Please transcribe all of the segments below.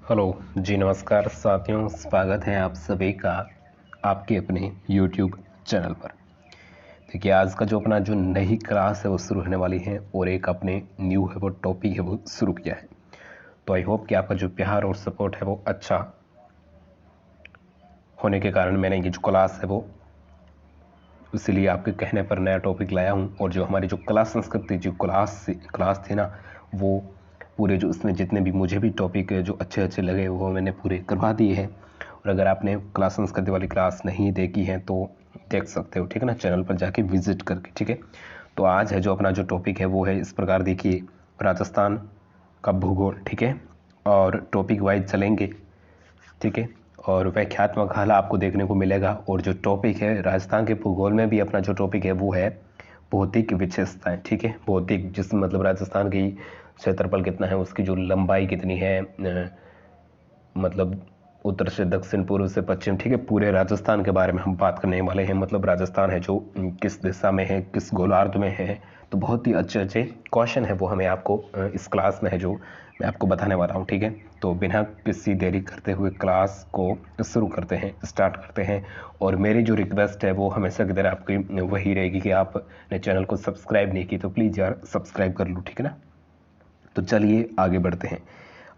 Hello जी, नमस्कार साथियों, स्वागत है आप सभी का आपके अपने YouTube चैनल पर। देखिए, आज का जो अपना जो नई क्लास है वो शुरू होने वाली है और एक अपने न्यू है वो टॉपिक है वो शुरू किया है। तो आई होप कि आपका जो प्यार और सपोर्ट है वो अच्छा होने के कारण मैंने ये जो क्लास है वो इसीलिए आपके कहने पर नया टॉपिक लाया हूँ। और जो हमारी जो कला संस्कृति जो क्लास थी ना, वो पूरे जो उसमें जितने भी मुझे भी टॉपिक जो अच्छे अच्छे लगे वो मैंने पूरे करवा दिए हैं। और अगर आपने कला संस्कृति वाली क्लास नहीं देखी है तो देख सकते हो, ठीक है ना, चैनल पर जाके विजिट करके, ठीक है। तो आज है जो अपना जो टॉपिक है वो है इस प्रकार, देखिए, राजस्थान का भूगोल, ठीक है। और टॉपिक वाइज चलेंगे, ठीक है। और व्याख्यात्मक हल आपको देखने को मिलेगा। और जो टॉपिक है राजस्थान के भूगोल में भी अपना जो टॉपिक है वो है भौतिक विशेषताएं, ठीक है। भौतिक जिस मतलब राजस्थान की क्षेत्रफल कितना है, उसकी जो लंबाई कितनी है, मतलब उत्तर से दक्षिण, पूर्व से पश्चिम, ठीक है। पूरे राजस्थान के बारे में हम बात करने वाले हैं। मतलब राजस्थान है जो किस दिशा में है, किस गोलार्ध में है। तो बहुत ही अच्छे अच्छे क्वेश्चन है वो हमें आपको इस क्लास में है जो मैं आपको बताने वाला हूँ, ठीक है। तो बिना किसी देरी करते हुए क्लास को शुरू करते हैं, स्टार्ट करते हैं। और मेरी जो रिक्वेस्ट है वो हमेशा की तरह आपकी वही रहेगी कि आपने चैनल को सब्सक्राइब नहीं की तो प्लीज़ यार सब्सक्राइब कर लो, ठीक है ना। तो चलिए आगे बढ़ते हैं।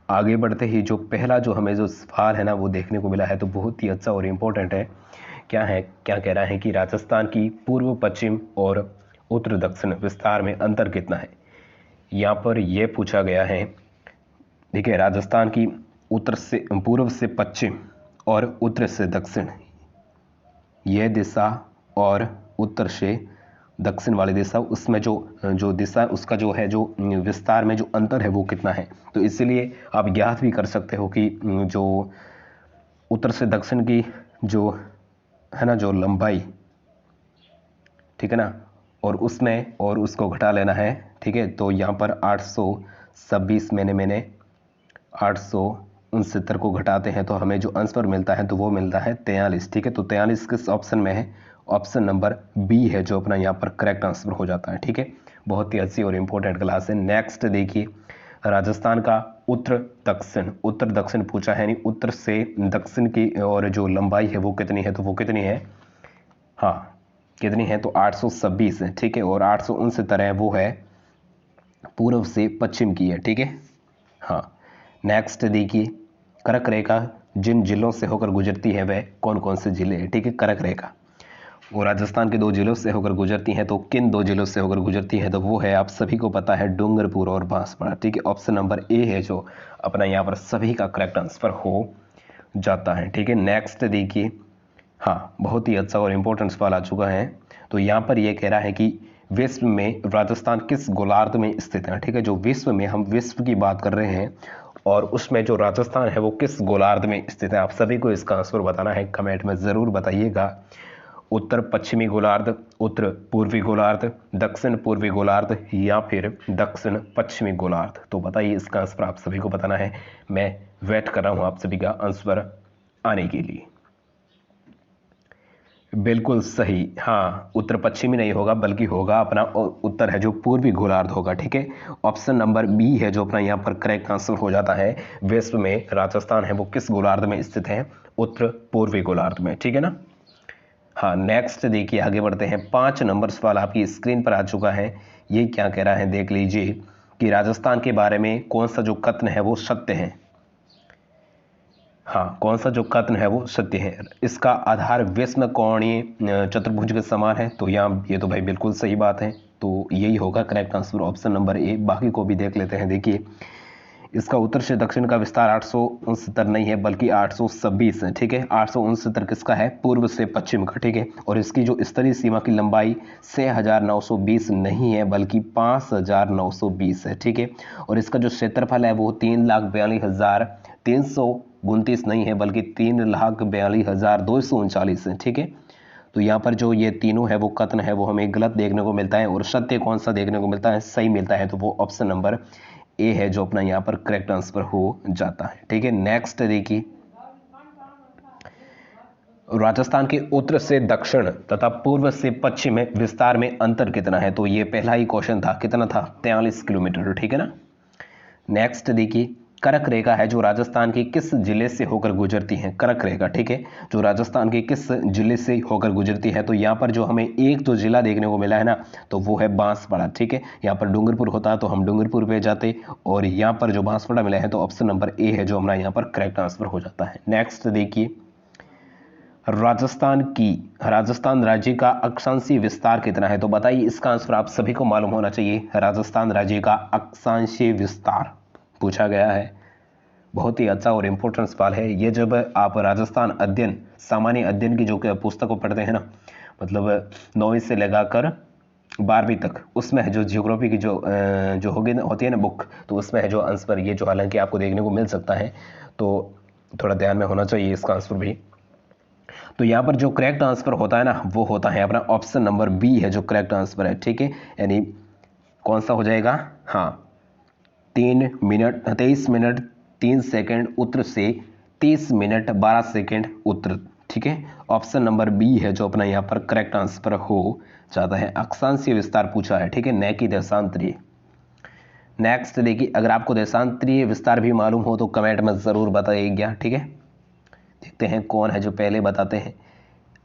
आगे बढ़ते ही जो पहला जो हमें जो सवाल है ना वो देखने को मिला है, तो बहुत ही अच्छा और इम्पोर्टेंट है। क्या कह रहा है कि राजस्थान की पूर्व पश्चिम और उत्तर दक्षिण विस्तार में अंतर कितना है। यहाँ पर यह पूछा गया है। देखिए, राजस्थान की उत्तर से पूर्व से पश्चिम और उत्तर से दक्षिण यह दिशा और उत्तर से दक्षिण वाली दिशा, उसमें जो जो दिशा उसका जो है जो विस्तार में जो अंतर है वो कितना है। तो इसीलिए आप ज्ञात भी कर सकते हो कि जो उत्तर से दक्षिण की जो है ना जो लंबाई, ठीक है ना, और उसमें और उसको घटा लेना है, ठीक है। तो यहाँ पर 826 मैंने 869 को घटाते हैं तो हमें जो आंसर मिलता है तो वो मिलता है 43, ठीक है। तो 43 किस ऑप्शन में है? ऑप्शन नंबर बी है जो अपना यहाँ पर करेक्ट आंसर हो जाता है, ठीक है। बहुत ही अच्छी और इंपॉर्टेंट क्लास है। नेक्स्ट देखिए, राजस्थान का उत्तर दक्षिण पूछा है, यानी उत्तर से दक्षिण की और जो लंबाई है वो कितनी है, तो वो कितनी है, हाँ कितनी है, तो 826 है, ठीक है। और 869 है वो है पूर्व से पश्चिम की है, ठीक है। हाँ, नेक्स्ट देखिए, कर्क रेखा जिन जिलों से होकर गुजरती है वह कौन कौन से जिले हैं, ठीक है। कर्क रेखा वो राजस्थान के दो जिलों से होकर गुजरती हैं, तो किन दो जिलों से होकर गुजरती है, तो वो है, आप सभी को पता है, डूंगरपुर और बांसवाड़ा, ठीक है। ऑप्शन नंबर ए है जो अपना यहाँ पर सभी का करेक्ट आंसर हो जाता है, ठीक है। नेक्स्ट देखिए, हाँ बहुत ही अच्छा और इम्पोर्टेंट सवाल आ चुका है। तो यहाँ पर यह कह रहा है कि विश्व में राजस्थान किस गोलार्ध में स्थित है, ठीक है। जो विश्व में, हम विश्व की बात कर रहे हैं और उसमें जो राजस्थान है वो किस गोलार्ध में स्थित है। आप सभी को इसका आंसर बताना है, कमेंट में ज़रूर बताइएगा। उत्तर पश्चिमी गोलार्ध, उत्तर पूर्वी गोलार्ध, दक्षिण पूर्वी गोलार्ध या फिर दक्षिण पश्चिमी गोलार्ध। तो बताइए, इसका आंसर आप सभी को बताना है। मैं वेट कर रहा हूं आप सभी का आंसर आने के लिए। बिल्कुल सही, हाँ, उत्तर पश्चिमी नहीं होगा बल्कि होगा अपना उत्तर है जो पूर्वी गोलार्ध होगा, ठीक है। ऑप्शन नंबर बी है जो अपना यहाँ पर करेक्ट आंसर हो जाता है। विश्व में राजस्थान है वो किस गोलार्ध में स्थित है? उत्तर पूर्वी गोलार्ध में, ठीक है ना। हाँ, नेक्स्ट देखिए, आगे बढ़ते हैं। 5 नंबर सवाल आपकी स्क्रीन पर आ चुका है। ये क्या कह रहा है देख लीजिए कि राजस्थान के बारे में कौन सा जो कथन है वो सत्य है। हाँ, कौन सा जो कथन है वो सत्य है। इसका आधार विषम कोणीय चतुर्भुज के समान है। तो यहाँ ये तो भाई बिल्कुल सही बात है, तो यही होगा correct answer, option number A. बाकी को भी देख लेते हैं। देखिए, इसका उत्तर से दक्षिण का विस्तार 869 नहीं है बल्कि 826 है, ठीक है। 869 किसका है? पूर्व से पश्चिम का, ठीक है। और इसकी जो स्तरीय सीमा की लंबाई 6920 नहीं है बल्कि 5920 है, ठीक है। और इसका जो क्षेत्रफल है वो 3,42,329 नहीं है बल्कि 3,42,239 है, ठीक है। तो यहाँ पर जो ये तीनों है वो कथन है वो हमें गलत देखने को मिलता है, और सत्य कौन सा देखने को मिलता है, सही मिलता है। तो वो ऑप्शन नंबर ए है जो अपना यहाँ पर करेक्ट आंसर हो जाता है, ठीक है। नेक्स्ट देखिए, राजस्थान के उत्तर से दक्षिण तथा पूर्व से पश्चिम में विस्तार में अंतर कितना है। तो ये पहला ही क्वेश्चन था, कितना था? 43 किलोमीटर, ठीक है ना। नेक्स्ट देखिए, कर्क रेखा है जो राजस्थान के किस जिले से होकर गुजरती है? कर्क रेखा, ठीक है, जो राजस्थान के किस जिले से होकर गुजरती है? तो यहाँ पर जो हमें एक जो जिला देखने को मिला है ना, तो वो है बांसवाड़ा, ठीक है। यहाँ पर डूंगरपुर होता है तो हम डूंगरपुर पे जाते, और यहाँ पर जो बांसवाड़ा मिला है तो ऑप्शन नंबर ए है जो हमारा यहाँ पर करेक्ट आंसर हो जाता है। नेक्स्ट देखिए, राजस्थान राज्य का अक्षांशीय विस्तार कितना है? तो बताइए, इसका आंसर आप सभी को मालूम होना चाहिए। राजस्थान राज्य का अक्षांशीय विस्तार पूछा गया है। बहुत ही अच्छा और इम्पोर्टेंट सवाल है ये। जब आप राजस्थान अध्ययन, सामान्य अध्ययन की जो पुस्तक को पढ़ते हैं ना, मतलब 9वीं से लगाकर 12वीं तक, उसमें है जो जियोग्राफी की जो होती है ना बुक, तो उसमें है जो आंसर ये जो हालांकि आपको देखने को मिल सकता है, तो थोड़ा ध्यान में होना चाहिए इसका आंसर भी। तो यहाँ पर जो करेक्ट आंसर होता है ना, वो होता है अपना ऑप्शन नंबर बी है जो करेक्ट आंसर है, ठीक है। यानी कौन सा हो जाएगा? हाँ, 23 मिनट 3 सेकंड उत्तर से 30 मिनट 12 सेकंड उत्तर, ठीक है। ऑप्शन नंबर बी है जो अपना यहाँ पर करेक्ट आंसर हो जाता है। अक्षांशीय विस्तार पूछा है, ठीक है, न कि देशांतरीय। नेक्स्ट देखिए, अगर आपको देशांतरीय विस्तार भी मालूम हो तो कमेंट में जरूर बताइएगा, ठीक है। देखते हैं कौन है जो पहले बताते हैं।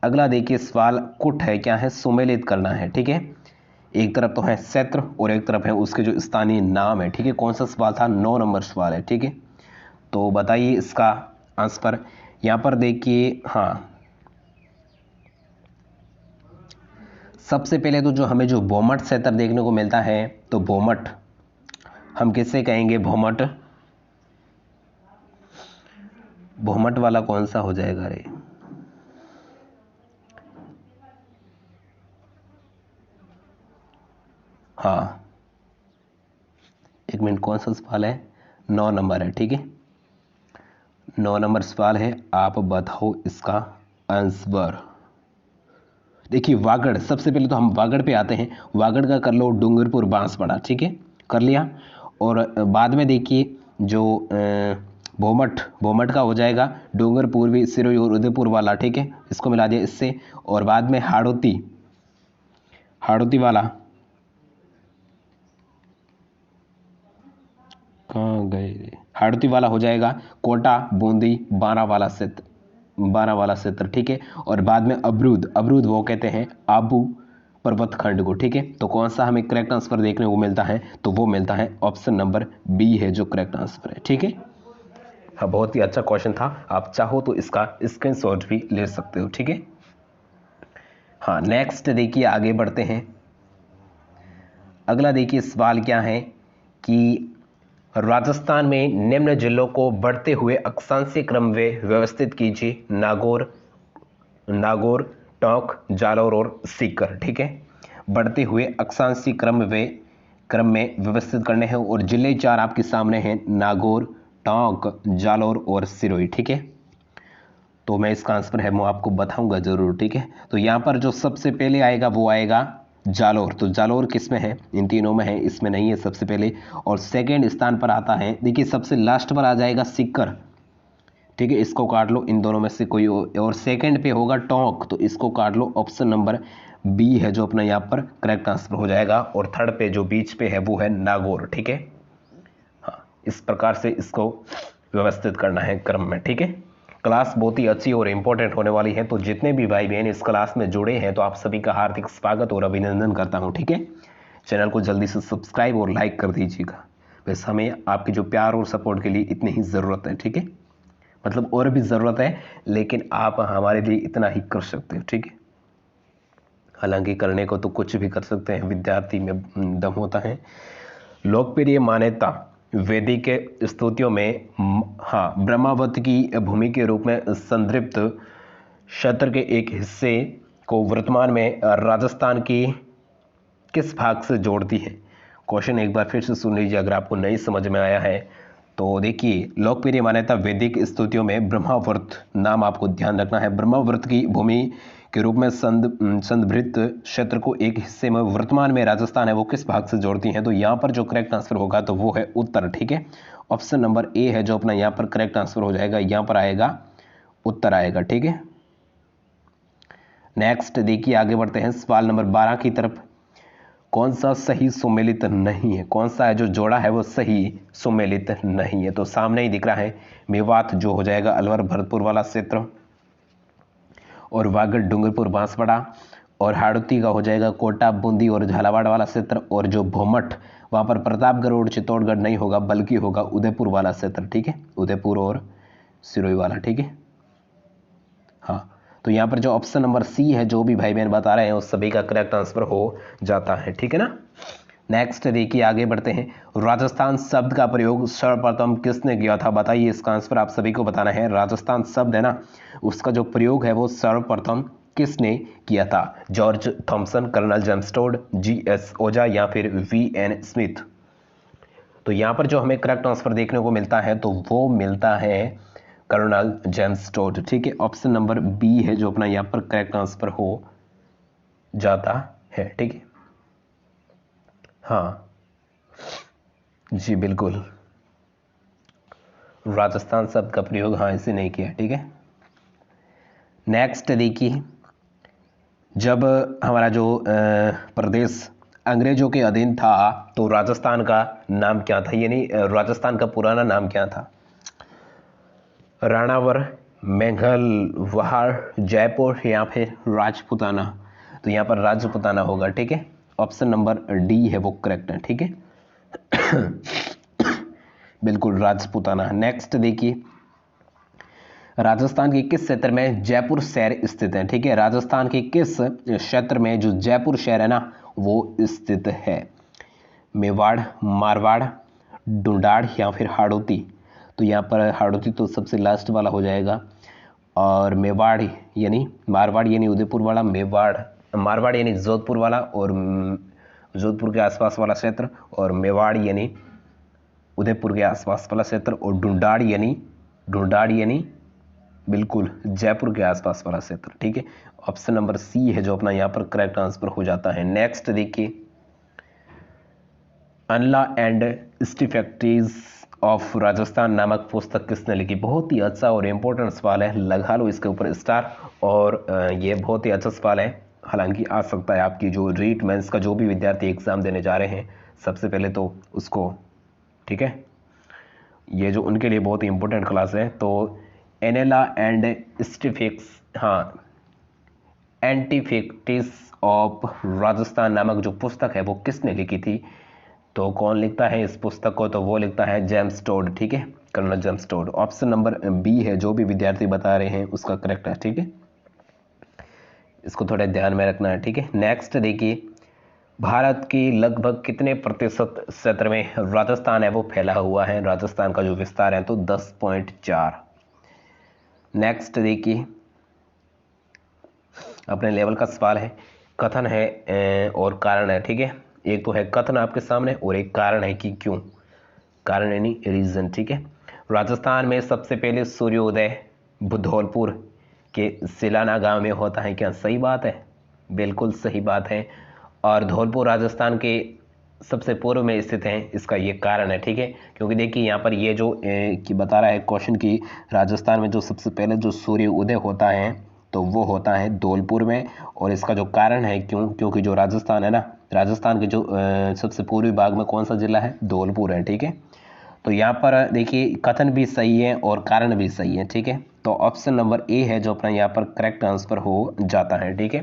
अगला देखिए सवाल कुट है, क्या है? सुमेलित करना है, ठीक है। एक तरफ तो है क्षेत्र और एक तरफ है उसके जो स्थानीय नाम है, ठीक है। कौन सा सवाल था? 9 नंबर सवाल है, ठीक है। तो बताइए इसका आंसर। यहां पर देखिए, हाँ, सबसे पहले तो जो हमें जो भोमट क्षेत्र देखने को मिलता है, तो भोमट हम किससे कहेंगे? भोमट वाला कौन सा हो जाएगा रे? हाँ, एक मिनट, कौन सा सवाल है? 9 नंबर है, ठीक है। 9 नंबर सवाल है, आप बताओ इसका आंसर। देखिए वागड़, सबसे पहले तो हम वागड़ पे आते हैं। वागड़ का कर लो डूंगरपुर बांसवाड़ा, ठीक है, कर लिया। और बाद में देखिए जो भोमट का हो जाएगा डूंगरपुर सिरोही और उदयपुर वाला, ठीक है, इसको मिला दिया इससे। और बाद में हाड़ौती वाला कहाँ गए? हाड़ौती वाला हो जाएगा कोटा बूंदी बारा वाला क्षेत्र, ठीक है। और बाद में अबरूद वो कहते हैं आबू पर्वत खंड को, ठीक है। तो कौन सा हमें करेक्ट आंसर देखने को मिलता है? तो वो मिलता है ऑप्शन नंबर बी है जो करेक्ट आंसर है, ठीक है। हाँ, बहुत ही अच्छा क्वेश्चन था, आप चाहो तो इसका स्क्रीनशॉट भी ले सकते हो, ठीक है। हाँ, नेक्स्ट देखिए, आगे बढ़ते हैं। अगला देखिए सवाल क्या है कि राजस्थान में निम्न जिलों को बढ़ते हुए अक्षांशीय क्रम में व्यवस्थित कीजिए। नागौर, टोंक, जालौर और सीकर, ठीक है। बढ़ते हुए अक्षांशीय क्रम में व्यवस्थित करने हैं, और जिले 4 आपके सामने हैं, नागौर, टोंक, जालौर और सिरोही, ठीक है। तो मैं इसका आंसर है वो आपको बताऊंगा जरूर, ठीक है। तो यहाँ पर जो सबसे पहले आएगा वो आएगा जालौर। तो जालौर किस में है? इन तीनों में है, इसमें नहीं है सबसे पहले। और सेकंड स्थान पर आता है, देखिए सबसे लास्ट पर आ जाएगा सीकर, ठीक है, इसको काट लो, इन दोनों में से कोई। और सेकंड पे होगा टोंक, तो इसको काट लो, ऑप्शन नंबर बी है जो अपना यहाँ पर करेक्ट आंसर हो जाएगा। और थर्ड पे जो बीच पे है वो है नागौर, ठीक है। हाँ, इस प्रकार से इसको व्यवस्थित करना है क्रम में, ठीक है। क्लास बहुत ही अच्छी और इम्पोर्टेंट होने वाली है, तो जितने भी भाई बहन इस क्लास में जुड़े हैं तो आप सभी का हार्दिक स्वागत और अभिनंदन करता हूं, ठीक है। चैनल को जल्दी से सब्सक्राइब और लाइक कर दीजिएगा। बस हमें आपके जो प्यार और सपोर्ट के लिए इतनी ही ज़रूरत है, ठीक है। मतलब और भी ज़रूरत है, लेकिन आप हमारे लिए इतना ही कर सकते हो, ठीक है। हालांकि करने को तो कुछ भी कर सकते हैं, विद्यार्थी में दम होता है। लोकप्रिय मान्यता वैदिक स्तुतियों में, हाँ, ब्रह्मावत की भूमि के रूप में संदर्भित क्षेत्र के एक हिस्से को वर्तमान में राजस्थान की किस भाग से जोड़ती है? क्वेश्चन एक बार फिर से सुन लीजिए अगर आपको नहीं समझ में आया है तो। देखिए, लोकप्रिय मान्यता वैदिक स्तुतियों में ब्रह्मावर्त, नाम आपको ध्यान रखना है, ब्रह्मावर्त की भूमि के रूप में संदर्भित क्षेत्र को एक हिस्से में वर्तमान में राजस्थान है वो किस भाग से जोड़ती हैं? तो यहाँ पर जो करेक्ट आंसर होगा तो वो है उत्तर, ठीक है। ऑप्शन नंबर ए है जो अपना यहाँ पर करेक्ट आंसर हो जाएगा, यहाँ पर आएगा उत्तर आएगा, ठीक है। नेक्स्ट देखिए, आगे बढ़ते हैं सवाल नंबर 12 की तरफ। कौन सा सही सुमेलित नहीं है, कौन सा है जो जोड़ा है वो सही सुमेलित नहीं है। तो सामने ही दिख रहा है मेवात जो हो जाएगा अलवर भरतपुर वाला क्षेत्र, और वागड़ डूंगरपुर बांसवाड़ा, और हाड़ौती का हो जाएगा कोटा बूंदी और झालावाड़ वाला क्षेत्र, और जो भोमठ वहाँ पर प्रतापगढ़ और चित्तौड़गढ़ नहीं होगा बल्कि होगा उदयपुर वाला क्षेत्र। ठीक है, उदयपुर और सिरोही वाला। ठीक है, हाँ, तो यहाँ पर जो ऑप्शन नंबर सी है जो भी भाई बहन बता रहे हैं उस सभी का करेक्ट आंसर हो जाता है। ठीक है ना। नेक्स्ट देखिए, आगे बढ़ते हैं। राजस्थान शब्द का प्रयोग सर्वप्रथम किसने किया था, बताइए इसका आंसर आप सभी को बताना है। राजस्थान शब्द है ना, उसका जो प्रयोग है वो सर्वप्रथम किसने किया था? George Thomson, colonel James Tod, G S. Ojha या फिर वी.एन. स्मिथ। तो यहाँ पर जो हमें करेक्ट आंसर देखने को मिलता है तो वो मिलता है कर्नल जेम्स टोड। ठीक है, ऑप्शन नंबर बी है जो अपना यहाँ पर करेक्ट आंसर हो जाता है। ठीक है, हाँ जी बिल्कुल, राजस्थान शब्द का प्रयोग हाँ इसे नहीं किया। ठीक है, नेक्स्ट देखिए, जब हमारा जो प्रदेश अंग्रेजों के अधीन था तो राजस्थान का नाम क्या था, यानी राजस्थान का पुराना नाम क्या था? राणावर, मेघलवाड़, जयपुर या फिर राजपुताना। तो यहाँ पर राजपुताना होगा। ठीक है, ऑप्शन नंबर डी है वो करेक्ट है। ठीक है बिल्कुल राजपुताना। नेक्स्ट देखिए, राजस्थान के किस क्षेत्र में जयपुर शहर स्थित है? ठीक है, राजस्थान के किस क्षेत्र में जो जयपुर शहर है ना वो स्थित है? मेवाड़, मारवाड़, डुंडाड़ या फिर हाड़ौती। तो यहाँ पर हाड़ौती तो सबसे लास्ट वाला हो जाएगा, और मेवाड़ यानी मारवाड़ यानी उदयपुर वाला, मारवाड़ यानी जोधपुर वाला और जोधपुर के आसपास वाला क्षेत्र, और मेवाड़ यानी उदयपुर के आसपास वाला क्षेत्र, और डुंडाड़ यानी बिल्कुल जयपुर के आसपास वाला क्षेत्र। ठीक है, ऑप्शन नंबर सी है जो अपना यहाँ पर करेक्ट आंसर हो जाता है। नेक्स्ट देखिए, अनला एंड स्टिफैक्ट्रीज ऑफ राजस्थान नामक पुस्तक किसने लिखी? बहुत ही अच्छा और इम्पोर्टेंट सवाल है, लगा लो इसके ऊपर स्टार। और ये बहुत ही अच्छा सवाल है, हालांकि आ सकता है आपकी जो रीट मेंस का जो भी विद्यार्थी एग्जाम देने जा रहे हैं सबसे पहले तो उसको, ठीक है, ये जो उनके लिए बहुत ही इंपॉर्टेंट क्लास है। तो एनेला एंड स्टिफिक्स, हाँ, एंटीफिक्टिस ऑफ राजस्थान नामक जो पुस्तक है वो किसने लिखी थी? तो कौन लिखता है इस पुस्तक को? तो वो लिखता है जेम्स टोड। ठीक है, colonel James Tod. Option number B है जो भी विद्यार्थी बता रहे हैं उसका करेक्ट है। ठीक है, इसको थोड़ा ध्यान में रखना है। ठीक है, नेक्स्ट देखिए, भारत की लगभग कितने प्रतिशत क्षेत्र में राजस्थान है वो फैला हुआ है? राजस्थान का जो विस्तार है तो 10.4। नेक्स्ट देखिए, अपने लेवल का सवाल है, कथन है और कारण है। ठीक है, एक तो है कथन आपके सामने और एक कारण है कि क्यों, कारण यानी रीजन। ठीक है, राजस्थान में सबसे पहले सूर्योदय धौलपुर के सिलाना गांव में होता है, क्या सही बात है? बिल्कुल सही बात है, और धौलपुर राजस्थान के सबसे पूर्व में स्थित है, इसका ये कारण है। ठीक है, क्योंकि देखिए यहाँ पर ये जो कि बता रहा है क्वेश्चन की राजस्थान में जो सबसे पहले जो सूर्य उदय होता है तो वो होता है धौलपुर में, और इसका जो कारण है क्यों, क्योंकि जो राजस्थान है ना, राजस्थान के जो सबसे पूर्वी भाग में कौन सा जिला है? धौलपुर है। ठीक है, तो यहाँ पर देखिए कथन भी सही है और कारण भी सही है। ठीक है, तो ऑप्शन नंबर ए है जो अपना यहाँ पर करेक्ट आंसर हो जाता है। ठीक है,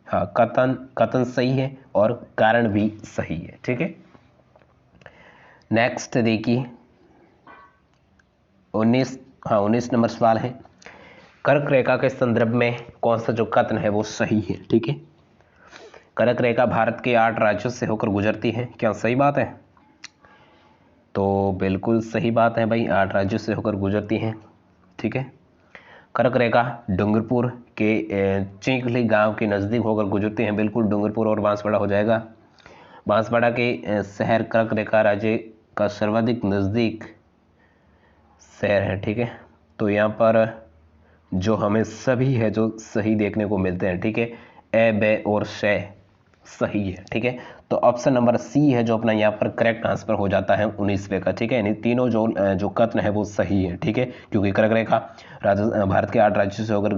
हाँ, कथन सही है और कारण भी सही है। ठीक है, नेक्स्ट देखिए, 19 नंबर सवाल है, कर्क रेखा के संदर्भ में कौन सा जो कथन है वो सही है? ठीक है, कर्क रेखा भारत के 8 राज्यों से होकर गुजरती है, क्या सही बात है? तो बिल्कुल सही बात है भाई, 8 राज्यों से होकर गुजरती हैं। ठीक है, कर्क रेखा डूंगरपुर के चिंखली गांव के नज़दीक होकर गुजरती हैं, बिल्कुल डूंगरपुर और बांसवाड़ा हो जाएगा। बांसवाड़ा के शहर कर्क रेखा राज्य का सर्वाधिक नज़दीक शहर है। ठीक है, तो यहाँ पर जो हमें सभी है जो सही देखने को मिलते हैं। ठीक है, ए, बे और शे सही है। ठीक है, तो ऑप्शन नंबर सी है जो अपना यहाँ पर करेक्ट आंसर हो जाता है 19वें का। ठीक है, यानी तीनों जो कथन है वो सही है। ठीक है, क्योंकि कर्क रेखा भारत के 8 राज्यों से होकर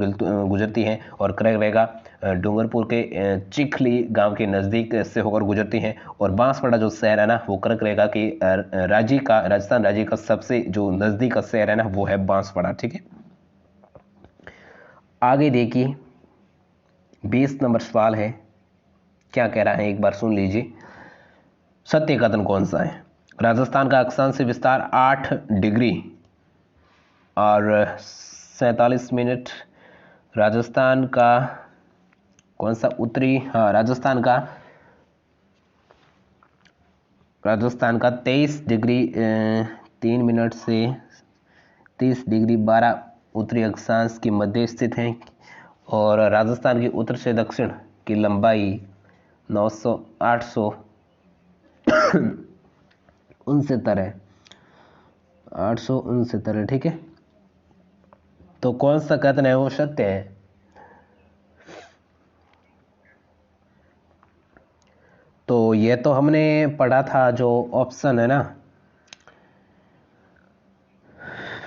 गुजरती है और कर्क रेखा डूंगरपुर के चिखली गांव के नज़दीक से होकर गुजरती है। और बांसवाड़ा जो शहर है ना वो कर्क रेखा की राजस्थान राज्य का सबसे जो नज़दीक का शहर है ना वो है बांसवाड़ा। ठीक है, आगे देखिए 20 नंबर सवाल है, क्या कह रहा है एक बार सुन लीजिए। सत्य कथन कौन सा है? राजस्थान का अक्षांश विस्तार 8 डिग्री और 47 मिनट। राजस्थान का कौन सा उत्तरी, हाँ राजस्थान का 23 डिग्री 3 मिनट से 30 डिग्री 12 उत्तरी अक्षांश के मध्य स्थित है। और राजस्थान की उत्तर से दक्षिण की लंबाई 869 है, 869 है। ठीक है, तो कौन सा कथन है वो सत्य है? तो ये तो हमने पढ़ा था जो ऑप्शन है ना,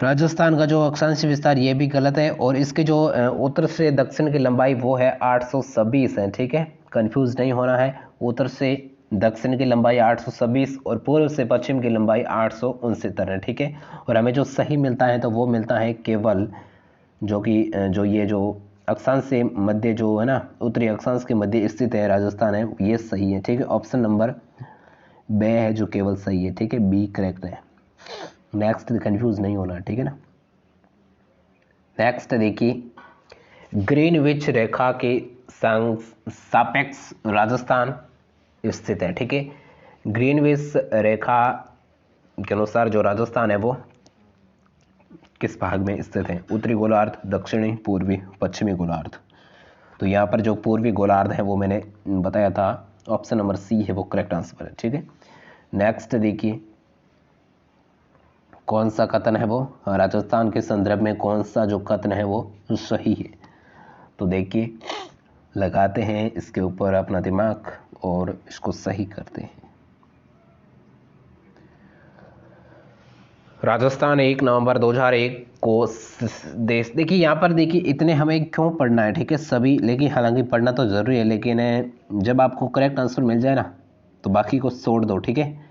राजस्थान का जो अक्षांश विस्तार ये भी गलत है और इसके जो उत्तर से दक्षिण की लंबाई वो है 826 है। ठीक है, कंफ्यूज नहीं होना है। उत्तर से दक्षिण की लंबाई 826 और पूर्व से पश्चिम की लंबाई 869 है। ठीक है, और हमें जो सही मिलता है तो वो मिलता है केवल जो कि जो ये जो अक्षांश से मध्य जो है ना उत्तरी अक्षांश के मध्य स्थित है राजस्थान है, ये सही है। ठीक है, ऑप्शन नंबर बे है जो केवल सही है। ठीक है, बी करेक्ट है। नेक्स्ट कंफ्यूज नहीं होना, ठीक है ना। नेक्स्ट देखिए ग्रीनविच रेखा के सापेक्ष राजस्थान स्थित है। ठीक है, ग्रीनविच रेखा के अनुसार जो राजस्थान है वो किस भाग में स्थित है? उत्तरी गोलार्ध, दक्षिणी, पूर्वी, पश्चिमी गोलार्ध। तो यहाँ पर जो पूर्वी गोलार्ध है वो मैंने बताया था, ऑप्शन नंबर सी है वो करेक्ट आंसर है। ठीक है, नेक्स्ट देखिए कौन सा कथन है वो राजस्थान के संदर्भ में कौन सा जो कथन है वो सही है। तो देखिए लगाते हैं इसके ऊपर अपना दिमाग और इसको सही करते हैं। राजस्थान 1 नवंबर 2001 को देश, देखिए यहाँ पर देखिए इतने हमें क्यों पढ़ना है, ठीक है सभी, लेकिन हालांकि पढ़ना तो जरूरी है, लेकिन जब आपको करेक्ट आंसर मिल जाए ना तो बाकी को छोड़ दो। ठीक है,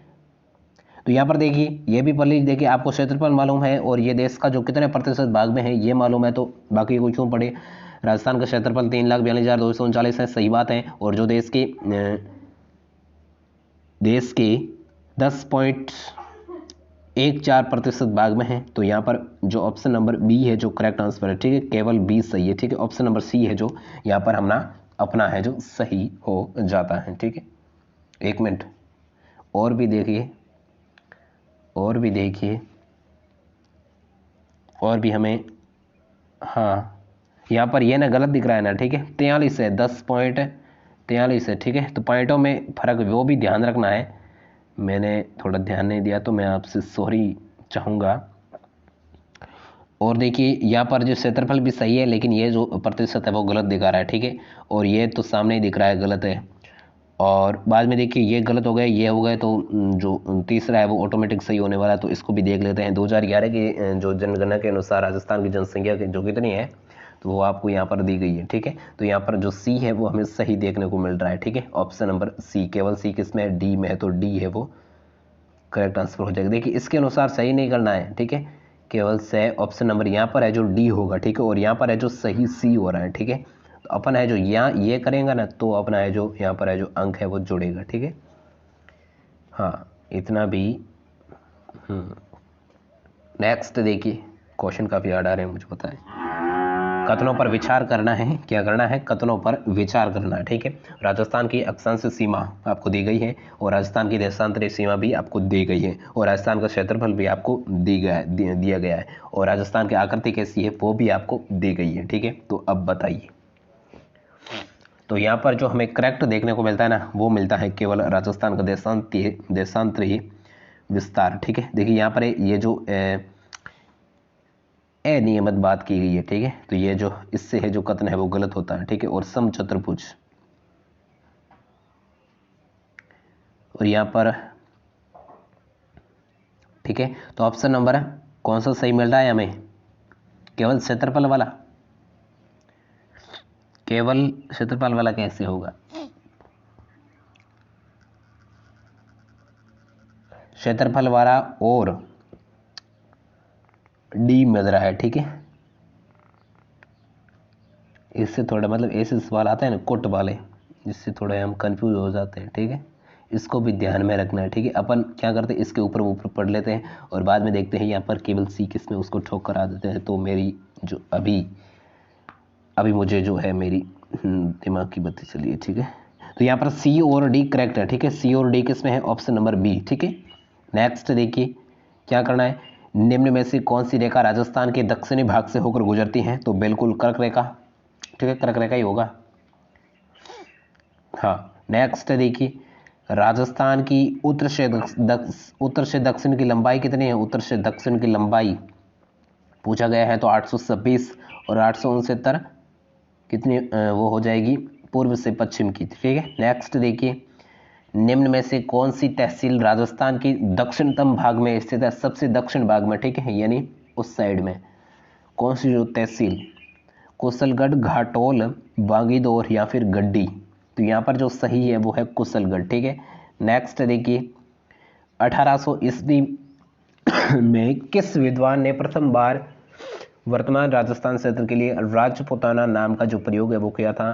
तो यहाँ पर देखिए ये भी पढ़ लीजिए। देखिए आपको क्षेत्रफल मालूम है और ये देश का जो कितने प्रतिशत भाग में है ये मालूम है, तो बाकी को क्यों पढ़े। राजस्थान का क्षेत्रफल 3,42,239 है, सही बात है। और जो देश के 10.14% भाग में है, तो यहाँ पर जो ऑप्शन नंबर बी है जो करेक्ट आंसर है। ठीक है, केवल बी सही है। ठीक है, ऑप्शन नंबर सी है जो यहाँ पर अपना है जो सही हो जाता है। ठीक है, 1 मिनट और भी देखिए और भी हमें, हाँ यहाँ पर ये ना गलत दिख रहा है ना। ठीक है, 43 है, 10.43 है। ठीक है, तो पॉइंटों में फर्क वो भी ध्यान रखना है, मैंने थोड़ा ध्यान नहीं दिया तो मैं आपसे सॉरी चाहूँगा। और देखिए यहाँ पर जो क्षेत्रफल भी सही है, लेकिन ये जो प्रतिशत है वो गलत दिखा रहा है। ठीक है, और ये तो सामने ही दिख रहा है गलत है, और बाद में देखिए ये गलत हो गए, ये हो गए, तो जो तीसरा है वो ऑटोमेटिक सही होने वाला है। तो इसको भी देख लेते हैं। 2011 की जो जनगणना के अनुसार राजस्थान की जनसंख्या जो कितनी है तो वो आपको यहाँ पर दी गई है। ठीक है, तो यहाँ पर जो सी है वो हमें सही देखने को मिल रहा है। ठीक है, ऑप्शन नंबर सी, केवल सी किसमें, डी में है, तो डी है वो करेक्ट आंसर हो जाएगा। देखिए इसके अनुसार सही नहीं करना है। ठीक है, केवल से ऑप्शन नंबर यहाँ पर है जो डी होगा। ठीक है, और यहाँ पर है जो सही सी हो रहा है। ठीक है, तो अपन है जो यहाँ ये करेंगे ना तो अपना है जो यहाँ पर है जो अंक है वो जुड़ेगा। ठीक है, हाँ इतना भी। नेक्स्ट देखिए क्वेश्चन काफ़ी हार्ड आ रहे हैं मुझे पता है। कथनों पर विचार करना है, क्या करना है, कथनों पर विचार करना है। ठीक है, राजस्थान की अक्षांश सीमा आपको दी गई है और राजस्थान की देशांतरीय सीमा भी आपको दी गई है और राजस्थान का क्षेत्रफल भी आपको दिया गया है और राजस्थान की आकृति कैसी है वो भी आपको दी गई है। ठीक है, तो अब बताइए। तो यहाँ पर जो हमें करेक्ट देखने को मिलता है ना वो मिलता है केवल राजस्थान का देशांतरीय विस्तार। ठीक है, देखिए यहाँ पर ये जो अनियमित बात की गई है। ठीक है, तो ये जो इससे है जो कथन है वो गलत होता है। ठीक है, और समचतुर्भुज और यहाँ पर, ठीक है। तो ऑप्शन नंबर कौन सा सही मिल रहा है हमें? केवल क्षेत्रफल वाला। केवल क्षेत्रफल वाला कैसे होगा? क्षेत्रफल वाला और डी मिल रहा है, ठीक है। इससे थोड़ा मतलब ऐसे सवाल आता है ना कोट वाले, जिससे थोड़े हम कंफ्यूज हो जाते हैं, ठीक है। इसको भी ध्यान में रखना है, ठीक है। अपन क्या करते हैं, इसके ऊपर पढ़ लेते हैं और बाद में देखते हैं यहाँ पर केवल सी किस में, उसको ठोक करा देते हैं। तो मेरी जो अभी मुझे जो है मेरी दिमाग की बत्ती चली है, ठीक है। तो यहाँ पर सी और डी करेक्ट है, ठीक है। सी और डी किस में है? ऑप्शन नंबर बी, ठीक है। नेक्स्ट देखिए क्या करना है, निम्न में से कौन सी रेखा राजस्थान के दक्षिणी भाग से होकर गुजरती है? तो बिल्कुल कर्क रेखा, ठीक है, कर्क रेखा ही होगा। हाँ, नेक्स्ट देखिए, राजस्थान की उत्तर से दक्षिण की लंबाई कितनी है? उत्तर से दक्षिण की लंबाई पूछा गया है तो 826 और 869 कितनी वो हो जाएगी पूर्व से पश्चिम की, ठीक है। नेक्स्ट देखिए, निम्न में से कौन सी तहसील राजस्थान की दक्षिणतम भाग में स्थित है? सबसे दक्षिण भाग में, ठीक है, यानी उस साइड में कौन सी जो तहसील? कुशलगढ़, घाटोल, बांगीदौर या फिर गड्डी? तो यहाँ पर जो सही है वो है कुशलगढ़, ठीक है। नेक्स्ट देखिए, 1800 ईस्वी में किस विद्वान ने प्रथम बार वर्तमान राजस्थान क्षेत्र के लिए राजपूताना नाम का जो प्रयोग है वो किया था?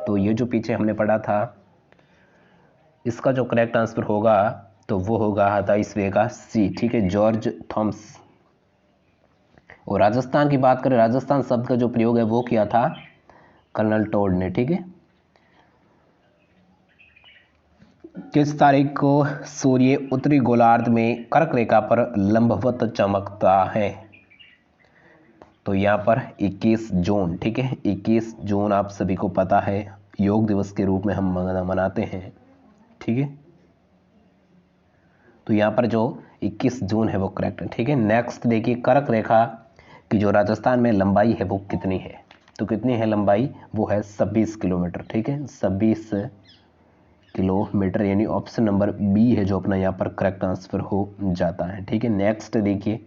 तो ये जो पीछे हमने पढ़ा था, इसका जो करेक्ट आंसर होगा तो वो होगा 27वें का सी, ठीक है, जॉर्ज थॉमस। और राजस्थान की बात करें, राजस्थान शब्द का जो प्रयोग है वो किया था कर्नल टोड ने, ठीक है। किस तारीख को सूर्य उत्तरी गोलार्ध में कर्क रेखा पर लंबवत चमकता है? तो यहाँ पर 21 जून, ठीक है। 21 जून आप सभी को पता है योग दिवस के रूप में हम मनाते हैं, ठीक है। तो यहाँ पर जो 21 जून है वो करेक्ट है, ठीक है। नेक्स्ट देखिए, कर्क रेखा की जो राजस्थान में लंबाई है वो कितनी है? तो कितनी है लंबाई? वो है 26 किलोमीटर, ठीक है, 26 किलोमीटर, यानी ऑप्शन नंबर बी है जो अपना यहाँ पर करेक्ट आंसर हो जाता है, ठीक है। नेक्स्ट देखिए,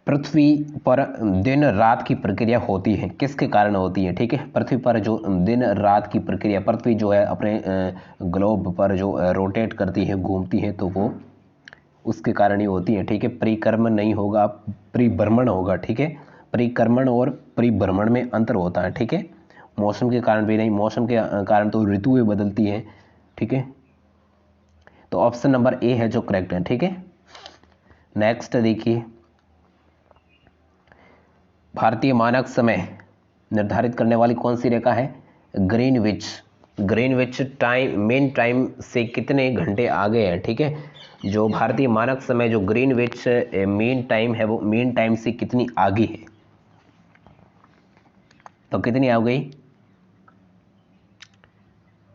पृथ्वी पर दिन रात की प्रक्रिया होती है किसके कारण होती है? ठीक है, पृथ्वी पर जो दिन रात की प्रक्रिया, पृथ्वी जो है अपने ग्लोब पर जो रोटेट करती है, घूमती है, तो वो उसके कारण ही होती है, ठीक है। परिक्रमण नहीं होगा, परिभ्रमण होगा, ठीक है। परिक्रमण और परिभ्रमण में अंतर होता है, ठीक है। मौसम के कारण भी नहीं, मौसम के कारण तो ऋतुएं बदलती हैं, ठीक है। तो ऑप्शन नंबर ए है जो करेक्ट है, ठीक है। नेक्स्ट देखिए, भारतीय मानक समय निर्धारित करने वाली कौन सी रेखा है? Greenwich. Greenwich time main time से कितने घंटे आगे है? ठीक है, जो भारतीय मानक समय जो ग्रीनविच मेन टाइम है वो मेन टाइम से कितनी आगे है? तो कितनी आ गई?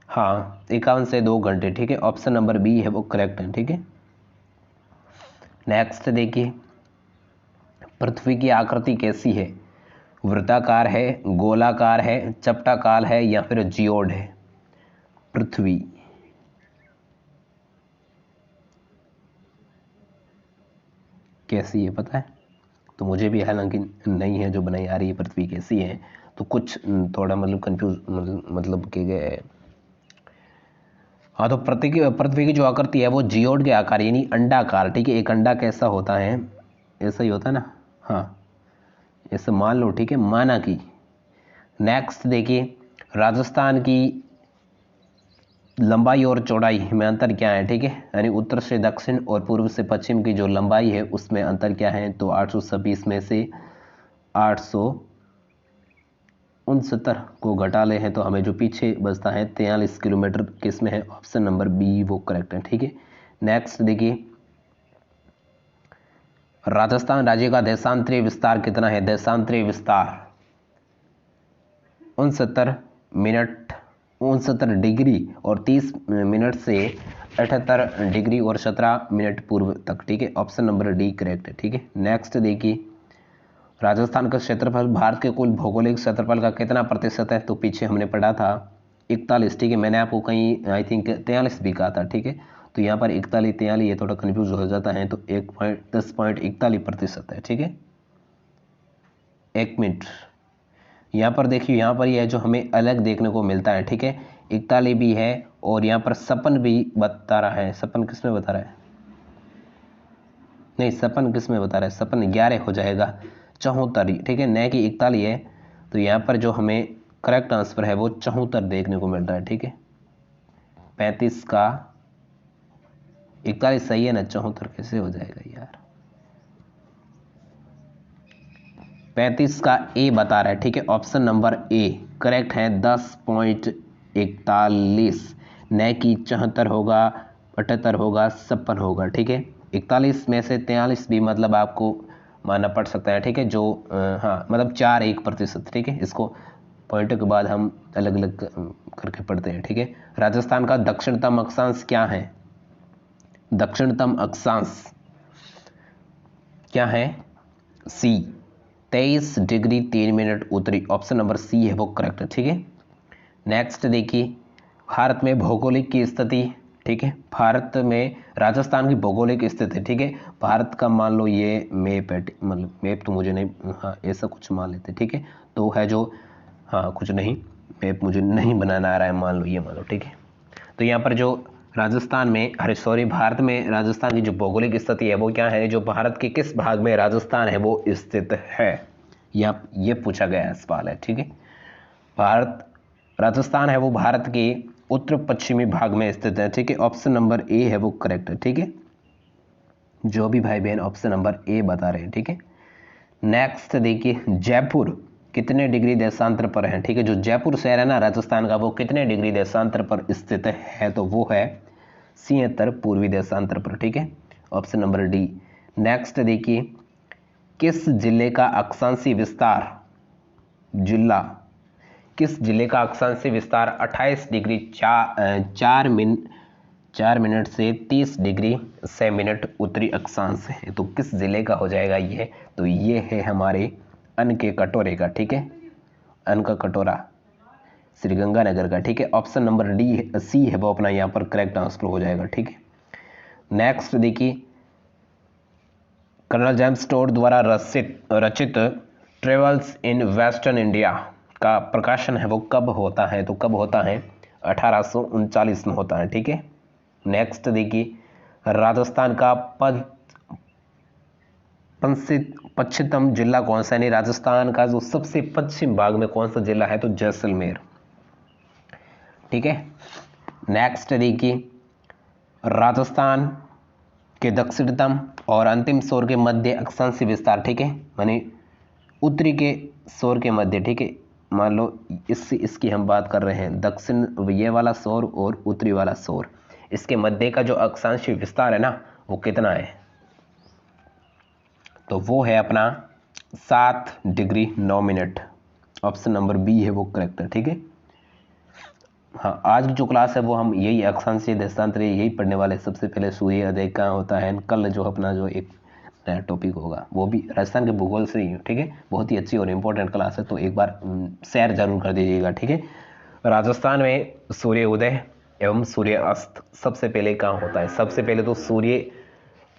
हाँ, 51 से 2 घंटे, ठीक है। ऑप्शन नंबर बी है वो करेक्ट है, ठीक है। नेक्स्ट देखिए, पृथ्वी की आकृति कैसी है? वृत्ताकार है, गोलाकार है, चपटाकार है या फिर जियोड है? पृथ्वी कैसी है पता है? तो मुझे भी हालांकि नहीं है जो बनाई आ रही है पृथ्वी कैसी है, तो कुछ थोड़ा मतलब कंफ्यूज मतलब कि गए। हाँ, तो पृथ्वी की जो आकृति है वो जियोड के आकार यानी अंडाकार, ठीक है। एक अंडा कैसा होता है, ऐसा ही होता है ना, हाँ, ऐसे मान लो, ठीक है, माना कि। नेक्स्ट देखिए, राजस्थान की लंबाई और चौड़ाई में अंतर क्या है? ठीक है, यानी उत्तर से दक्षिण और पूर्व से पश्चिम की जो लंबाई है उसमें अंतर क्या है? तो 826 में से 869 को घटा ले हैं तो हमें जो पीछे बचता है 43 किलोमीटर, किस में है? ऑप्शन नंबर बी वो करेक्ट है, ठीक है। नेक्स्ट देखिए, राजस्थान राज्य का देशांतरीय विस्तार कितना है? देशांतरीय विस्तार 69 डिग्री और 30 मिनट से 78 डिग्री और 17 मिनट पूर्व तक, ठीक है। ऑप्शन नंबर डी करेक्ट है, ठीक है। नेक्स्ट देखिए, राजस्थान का क्षेत्रफल भारत के कुल भौगोलिक क्षेत्रफल का कितना प्रतिशत है? तो पीछे हमने पढ़ा था 41, ठीक है। मैंने आपको कहीं आई थिंक 43 भी कहा था, ठीक है। तो यहाँ पर 41 43 ये थोड़ा कन्फ्यूज हो जाता है, तो 10.41% है, ठीक है। एक मिनट, यहाँ पर देखिए, यहाँ पर यह जो हमें अलग देखने को मिलता है, ठीक है। 41 भी है और यहाँ पर 56 भी बता रहा है। 56 किस में बता रहा है? नहीं, 56 किस में बता रहा है? 56 11 हो जाएगा, 74, ठीक है, न कि 41 है। तो यहाँ पर जो हमें करेक्ट आंसर है वो 74 देखने को मिलता है, ठीक है। 35 का 41 सही है ना, 74 कैसे हो जाएगा यार? 35 का ए बता रहा है, ठीक है। ऑप्शन नंबर ए करेक्ट है, 10.41, न कि 74 होगा, 78 होगा, 56 होगा, ठीक है। 41 में से 43 भी मतलब आपको मानना पड़ सकता है, ठीक है। जो हाँ मतलब 4.1%, ठीक है। इसको पॉइंटों के बाद हम अलग अलग करके पढ़ते हैं, ठीक है। राजस्थान का दक्षिणतम अक्षांश क्या है? दक्षिणतम अक्षांश क्या है? सी, 23 डिग्री 3 मिनट उत्तरी। ऑप्शन नंबर सी है वो करेक्ट है, ठीक है। नेक्स्ट देखिए, भारत में भौगोलिक की स्थिति, ठीक है। भारत में राजस्थान की भौगोलिक स्थिति, ठीक है। भारत का मान लो ये मैप है, मतलब मैप तो मुझे नहीं, हाँ ऐसा कुछ मान लेते, ठीक है। तो है जो, हाँ कुछ नहीं, मैप मुझे नहीं बनाना आ रहा है, मान लो ये मान लो, ठीक है। तो यहाँ पर जो राजस्थान में, अरे सॉरी, भारत में राजस्थान की जो भौगोलिक स्थिति है वो क्या है? जो भारत के किस भाग में राजस्थान है वो स्थित है, या ये पूछा गया सवाल है, ठीक है। भारत, राजस्थान है वो भारत के उत्तर पश्चिमी भाग में स्थित है, ठीक है। ऑप्शन नंबर ए है वो करेक्ट है, ठीक है। जो भी भाई बहन ऑप्शन नंबर ए बता रहे हैं, ठीक है। नेक्स्ट देखिए, जयपुर कितने डिग्री देशांतर पर है? ठीक है, जो जयपुर शहर है ना राजस्थान का, वो कितने डिग्री देशांतर पर स्थित है? तो वो है 76 पूर्वी देशांतर पर, ठीक है। Option number D. नेक्स्ट देखिए, किस जिले का अक्षांशीय विस्तार, जिला, किस जिले का अक्षांशीय विस्तार 28 डिग्री 4 मिनट से 30 डिग्री 6 मिनट उत्तरी अक्षांश है? तो किस जिले का हो जाएगा ये? तो ये है हमारे अन्न के कटोरे का, ठीक है। अन्न का कटोरा श्रीगंगानगर का, ठीक है। ऑप्शन नंबर डी सी है वो अपना यहाँ पर करेक्ट आंसर हो जाएगा, ठीक है। नेक्स्ट देखिए, कर्नल जेम्स टोड द्वारा रचित ट्रेवल्स इन वेस्टर्न इंडिया का प्रकाशन है वो कब होता है? तो कब होता है? 1839 में होता है, ठीक है। नेक्स्ट देखिए, राजस्थान का पश्चिमतम जिला कौन सा है? राजस्थान का जो सबसे पश्चिम भाग में कौन सा जिला है? तो जैसलमेर, ठीक है। नेक्स्ट देखिए, राजस्थान के दक्षिणतम और अंतिम छोर के मध्य अक्षांशीय विस्तार, ठीक है, माने उत्तरी के छोर के मध्य, ठीक है। मान लो इसकी हम बात कर रहे हैं, दक्षिण ये वाला छोर और उत्तरी वाला छोर, इसके मध्य का जो अक्षांशीय विस्तार है ना वो कितना है? तो वो है अपना 7 degree 9 minute. Option number B है वो करेक्ट है, ठीक है। हाँ, आज की जो क्लास है वो हम यही अक्षांशीय देशांतर यही पढ़ने वाले। सबसे पहले सूर्योदय कहाँ होता है, कल जो अपना जो एक नया टॉपिक होगा वो भी राजस्थान के भूगोल से ही, ठीक है। बहुत ही अच्छी और इम्पोर्टेंट क्लास है, तो एक बार शेयर जरूर कर दीजिएगा, ठीक है। राजस्थान में सूर्योदय एवं सूर्य अस्त सबसे पहले कहाँ होता है? सबसे पहले तो सूर्य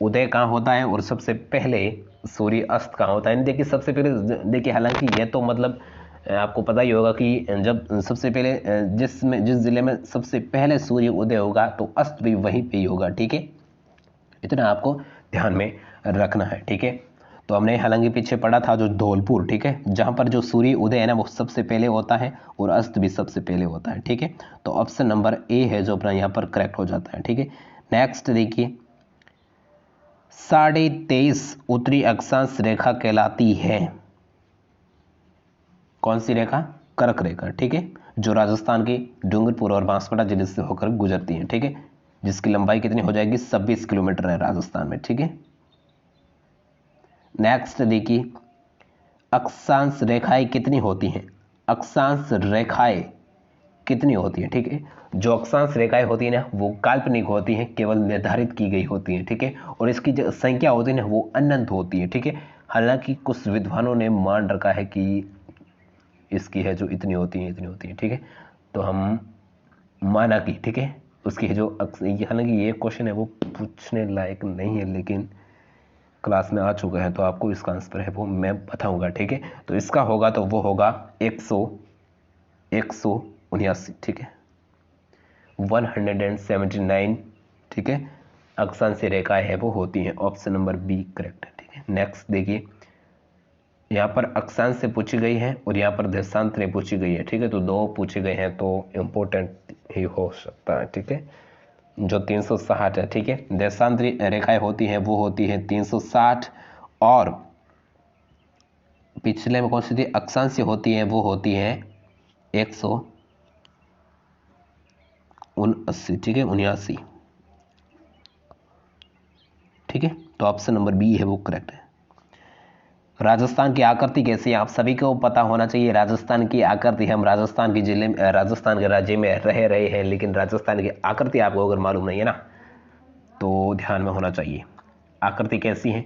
उदय कहाँ होता है और सबसे पहले सूर्य अस्त कहाँ होता है? देखिए सबसे पहले, देखिए हालांकि यह तो मतलब आपको पता ही होगा कि जब सबसे पहले जिस जिले में सबसे पहले सूर्य उदय होगा तो अस्त भी वहीं पे ही होगा, ठीक है। इतना आपको ध्यान में रखना है, ठीक है। तो हमने हालांकि पीछे पढ़ा था जो धौलपुर, ठीक है, जहां पर जो सूर्य उदय है ना वो सबसे पहले होता है और अस्त भी सबसे पहले होता है, ठीक है। तो ऑप्शन नंबर ए है जो अपना यहाँ पर करेक्ट हो जाता है, ठीक है। नेक्स्ट देखिए, 23.5 उत्तरी अक्षांश रेखा कहलाती है कौन सी रेखा? कर्क रेखा, ठीक है, जो राजस्थान के डूंगरपुर और बांसवाड़ा जिले से होकर गुजरती है, ठीक है, जिसकी लंबाई कितनी हो जाएगी? 26 किलोमीटर है राजस्थान में, ठीक है। नेक्स्ट देखिए, अक्षांश रेखाएं कितनी होती हैं? अक्षांश रेखाएं कितनी होती है? ठीक है, जो अक्षांश रेखाएं होती है ना वो काल्पनिक होती हैं, केवल निर्धारित की गई होती हैं, ठीक है। और इसकी जो संख्या होती है ना वो अनंत होती है, ठीक है। हालांकि कुछ विद्वानों ने मान रखा है कि इसकी है जो इतनी होती है, इतनी होती है, ठीक है। तो हम माना कि, ठीक है, उसकी जो हालांकि ये क्वेश्चन है वो पूछने लायक नहीं है, लेकिन क्लास में आ चुका है तो आपको इसका आंसर है वो मैं बताऊंगा, ठीक है। तो इसका होगा तो वो होगा 179, ठीक है, 179, ठीक है, अक्षांश रेखाएं है वो होती हैं। ऑप्शन नंबर बी करेक्ट है, ठीक है। नेक्स्ट देखिए, यहाँ पर अक्षांश से पूछी गई है और यहाँ पर देशांतरें पूछी गई है, ठीक है। तो दो पूछे गए हैं तो इम्पोर्टेंट ही हो सकता है, ठीक है। जो 360 है, ठीक है, देशांतरी रेखाएं होती हैं वो होती है 360, और पिछले में कौन सी थी, अक्षांश होती है वो होती है 179, ठीक है, 79, ठीक है। तो ऑप्शन नंबर बी है वो करेक्ट है। राजस्थान की आकृति कैसी है, आप सभी को पता होना चाहिए। राजस्थान की आकृति, हम राजस्थान के जिले में, राजस्थान के राज्य में रह रहे हैं, लेकिन राजस्थान की आकृति आपको अगर मालूम नहीं है ना तो ध्यान में होना चाहिए। आकृति कैसी है,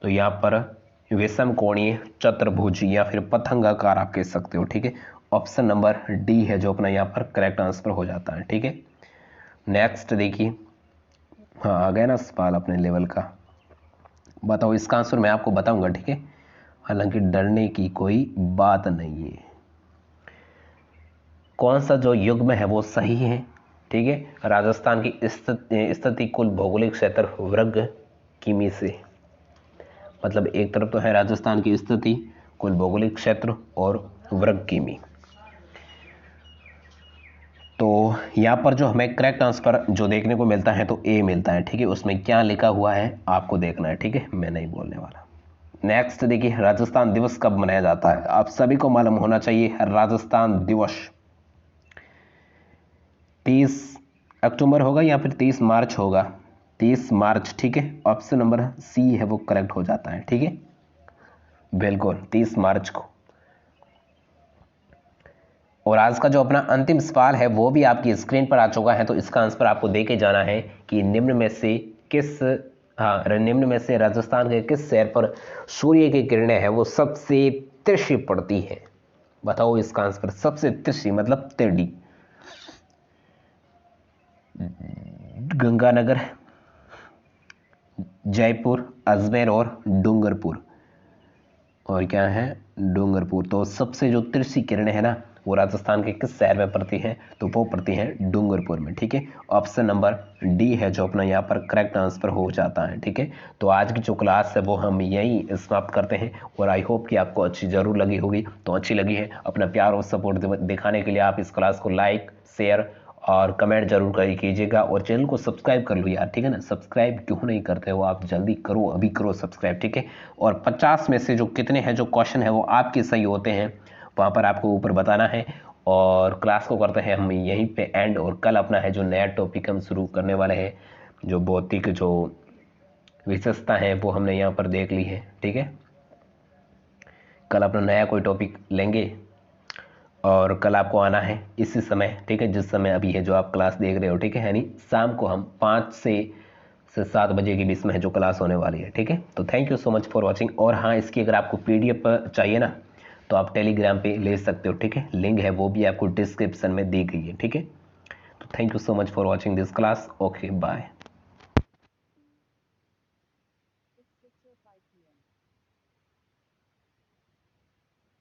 तो यहाँ पर विषम कोणीय, चतुर्भुज या फिर पतंगाकार आप कह सकते हो, ठीक है। ऑप्शन नंबर डी है जो अपना यहाँ पर करेक्ट आंसर हो जाता है, ठीक है। नेक्स्ट देखिए, हाँ आ गया ना सवाल अपने लेवल का, बताओ इसका आंसर मैं आपको बताऊंगा, ठीक है, हालांकि डरने की कोई बात नहीं है। कौन सा जो युग्म है वो सही है, ठीक है। राजस्थान की स्थिति कुल भौगोलिक क्षेत्र वर्ग किमी से, मतलब एक तरफ तो है राजस्थान की स्थिति कुल भौगोलिक क्षेत्र और वर्ग किमी। तो यहाँ पर जो हमें करेक्ट आंसर जो देखने को मिलता है तो ए मिलता है, ठीक है। उसमें क्या लिखा हुआ है आपको देखना है, ठीक है, मैं नहीं बोलने वाला। नेक्स्ट देखिए, राजस्थान दिवस कब मनाया जाता है, आप सभी को मालूम होना चाहिए। राजस्थान दिवस 30 अक्टूबर होगा या फिर 30 मार्च होगा, 30 मार्च, ठीक है। ऑप्शन नंबर सी है वो करेक्ट हो जाता है, ठीक है, बिल्कुल 30 मार्च को। और आज का जो अपना अंतिम सवाल है वो भी आपकी स्क्रीन पर आ चुका है, तो इसका आंसर आपको दे के जाना है कि निम्न में से राजस्थान के किस शहर पर सूर्य की किरणें हैं वो सबसे तिरछी पड़ती है। बताओ इसका आंसर, सबसे तिरछी मतलब तिरडी। गंगानगर, जयपुर, अजमेर और डूंगरपुर, और क्या है, डूंगरपुर। तो सबसे जो तिरछी किरणें है ना वो राजस्थान के किस शहर में पड़ती हैं, तो वो पड़ती हैं डूंगरपुर में, ठीक है। ऑप्शन नंबर डी है जो अपना यहाँ पर करेक्ट आंसर हो जाता है, ठीक है। तो आज की जो क्लास है वो हम यहीं समाप्त करते हैं, और आई होप कि आपको अच्छी जरूर लगी होगी। तो अच्छी लगी है, अपना प्यार और सपोर्ट दिखाने के लिए आप इस क्लास को लाइक, शेयर और कमेंट जरूर कीजिएगा, और चैनल को सब्सक्राइब कर लो यार, ठीक है ना। सब्सक्राइब क्यों नहीं करते हो आप, जल्दी करो, अभी करो सब्सक्राइब, ठीक है। और 50 में से जो कितने हैं जो क्वेश्चन है वो आपके सही होते हैं वहाँ पर आपको ऊपर बताना है। और क्लास को करते हैं हम यहीं पे एंड, और कल अपना है जो नया टॉपिक हम शुरू करने वाले हैं, जो भौतिक जो विशेषता है वो हमने यहाँ पर देख ली है, ठीक है। कल अपना नया कोई टॉपिक लेंगे, और कल आपको आना है इसी समय, ठीक है, जिस समय अभी है जो आप क्लास देख रहे हो, ठीक है, यानी शाम को हम 5 से 7 बजे के बीच में है जो क्लास होने वाली है, ठीक है। तो thank you so much for watching. और हाँ, इसकी अगर आपको PDF चाहिए ना तो आप टेलीग्राम पे ले सकते हो, ठीक है, लिंक है वो भी आपको डिस्क्रिप्शन में दी गई है, ठीक है। तो thank you so much for watching this class, okay bye.